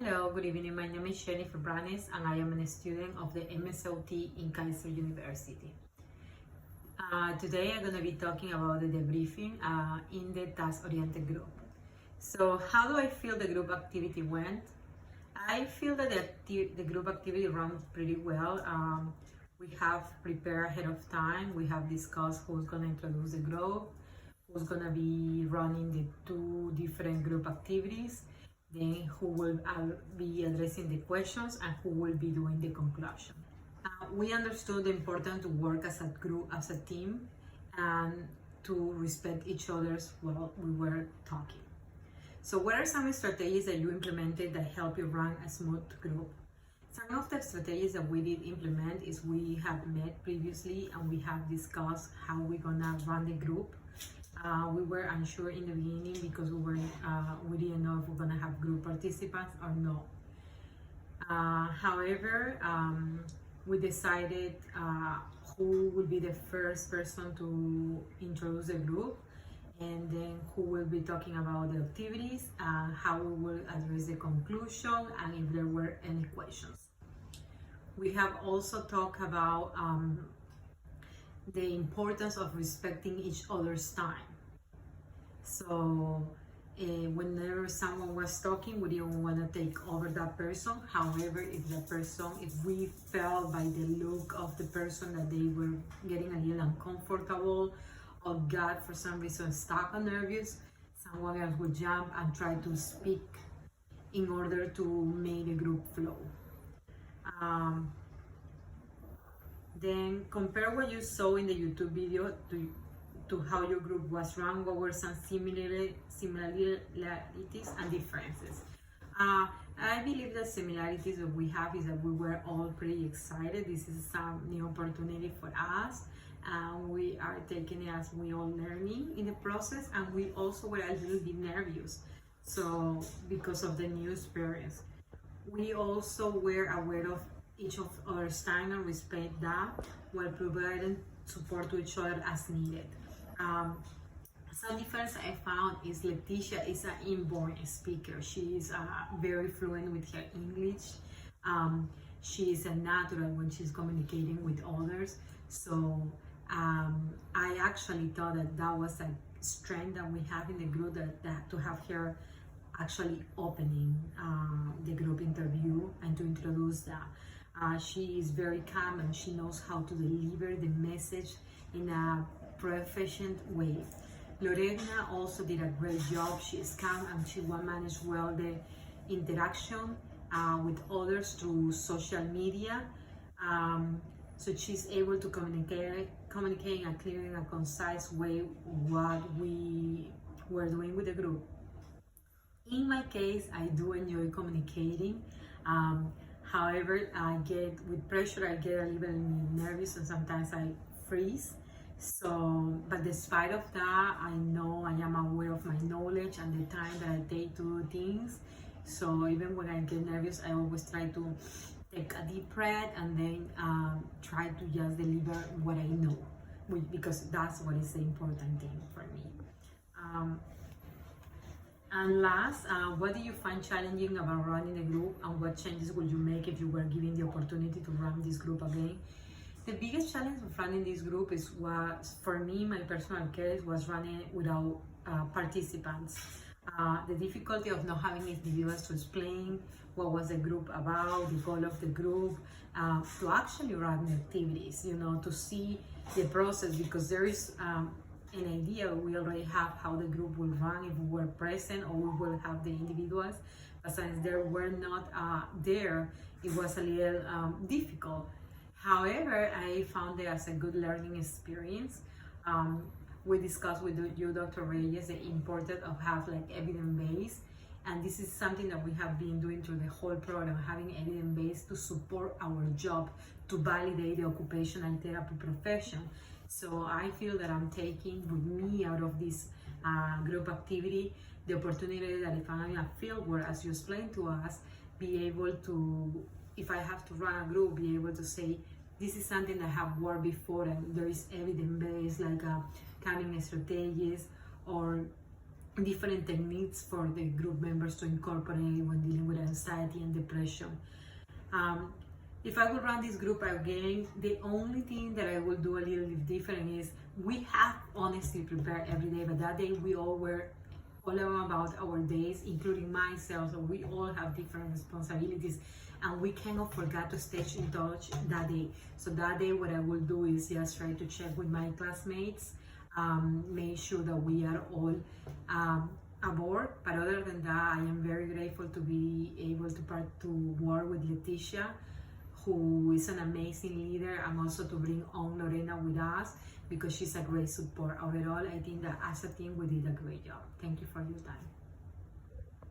Hello, good evening. My name is Jennifer Branes and I am a student of the MSOT in Kaiser University. Today I'm going to be talking about the debriefing in the task-oriented group. So how do I feel the group activity went? I feel that the group activity ran pretty well. We have prepared ahead of time. We have discussed who's going to introduce the group, who's going to be running the two different group activities, then who will be addressing the questions and who will be doing the conclusion. We understood the importance to work as a group, as a team, and to respect each other's while we were talking. So what are some strategies that you implemented that help you run a smooth group? Some of the strategies that we did implement is we have met previously and we have discussed how we're gonna run the group. We were unsure in the beginning because we didn't know if we're gonna have group participants or no. However, we decided who will be the first person to introduce the group, and then who will be talking about the activities, how we will address the conclusion, and if there were any questions. We have also talked about the importance of respecting each other's time. So whenever someone was talking, we didn't want to take over that person. However, if we felt by the look of the person that they were getting a little uncomfortable or got for some reason stuck or nervous, someone else would jump and try to speak in order to make the group flow. Then compare what you saw in the YouTube video to how your group was run. What were some similarities and differences? I believe the similarities that we have is that we were all pretty excited. This is some new opportunity for us, and we are taking it as we all learning in the process, and we also were a little bit nervous, so because of the new experience. We also were aware of each of our time and respect that while providing support to each other as needed. Some difference I found is Leticia is an inborn speaker. She is very fluent with her English. She is a natural when she's communicating with others. So I actually thought that was a strength that we have in the group, that to have her actually opening the group interview and to introduce that. She is very calm and she knows how to deliver the message in a proficient way. Lorena also did a great job. She is calm and she will manage well the interaction with others through social media. So she's able to communicate in a clear and a concise way what we were doing with the group. In my case, I do enjoy communicating. However, with pressure, I get a little nervous and sometimes I freeze. So, but despite of that, I know I am aware of my knowledge and the time that I take to do things. So even when I get nervous, I always try to take a deep breath and then try to just deliver what I know, because that's what is the important thing for me. And last, what do you find challenging about running a group, and what changes would you make if you were given the opportunity to run this group again? The biggest challenge of running this group was for me, my personal case, was running without participants. The difficulty of not having individuals to explain what was the group about, the goal of the group, to actually run the activities, to see the process, because there is an idea we already have how the group will run if we were present, or we will have the individuals, but since they were not there, it was a little difficult. However, I found it as a good learning experience. We discussed with you, Dr. Reyes, the importance of having evidence-based, and this is something that we have been doing through the whole program, having evidence-based to support our job, to validate the occupational therapy profession. So I feel that I'm taking with me out of this group activity the opportunity that if I'm in a field where, as you explained to us, be able to, if I have to run a group, be able to say, this is something that I have worked before and there is evidence-based, like coming strategies or different techniques for the group members to incorporate when dealing with anxiety and depression. If I would run this group again, the only thing that I will do a little bit different is we have honestly prepared every day, but that day we all were all about our days, including myself, so we all have different responsibilities and we cannot forget to stay in touch that day. So that day what I will do is just try to check with my classmates, make sure that we are all aboard. But other than that, I am very grateful to be able to work with Leticia, who is an amazing leader, and also to bring on Lorena with us because she's a great support. Overall, I think that as a team we did a great job. Thank you for your time.